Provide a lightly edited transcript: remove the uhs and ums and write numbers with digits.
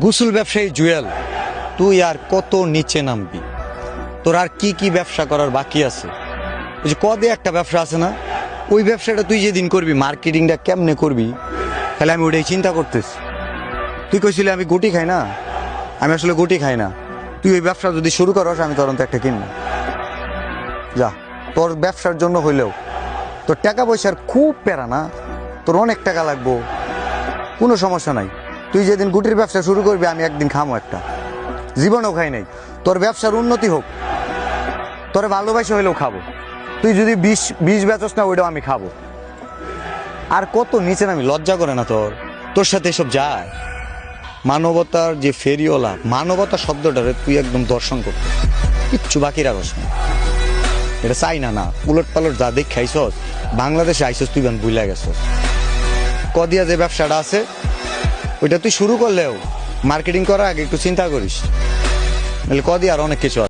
গোসল ব্যবসায়ী জুয়েল, তুই আর কত নিচে নামবি? তোর আর কি কি ব্যবসা করার বাকি আছে? ওই যে কদে একটা ব্যবসা আছে না, ওই ব্যবসাটা তুই যেদিন করবি, মার্কেটিংটা কেমনে করবি, তাহলে আমি ওটাই চিন্তা করতেছি। তুই কইছিলি আমি গুটি খাই না, আমি আসলে গুটি খাই না। তুই ওই ব্যবসা যদি শুরু করস, আমি তখন তো একটা কিনবো। যা, তোর ব্যবসার জন্য হইলেও তোর টাকা পয়সার খুব প্যারা না, তোর অনেক টাকা লাগবো, কোনো সমস্যা নাই। তুই যেদিন গুটির ব্যবসা শুরু করবি, আমি একদিন খামো একটা, জীবনেও খাই নাই। তোর ব্যবসার উন্নতি হোক, তোর ভালোবাসা হইলেও খাবো। তুই যদি বিষ বেচস না, ওইটাও আমি খাবো। আর কত নিচে নামি, লজ্জা করে না তোর? তোর সাথে এসব যায়? মানবতার যে ফেরিওয়ালা, মানবতা শব্দটারে তুই একদম দর্শন করতে কিচ্ছু বাকি রাখস না। এটা চাই না, না উলট পালট যা দেখ খাইছস, বাংলাদেশে আইসস তুই বুইলা গেছস। কদিয়া যে ব্যবসাটা আছে, ওইটা তুই শুরু করলেও মার্কেটিং করার আগে একটু চিন্তা করিস, নাহলে কদিয়ার অনেক কিছু আছে।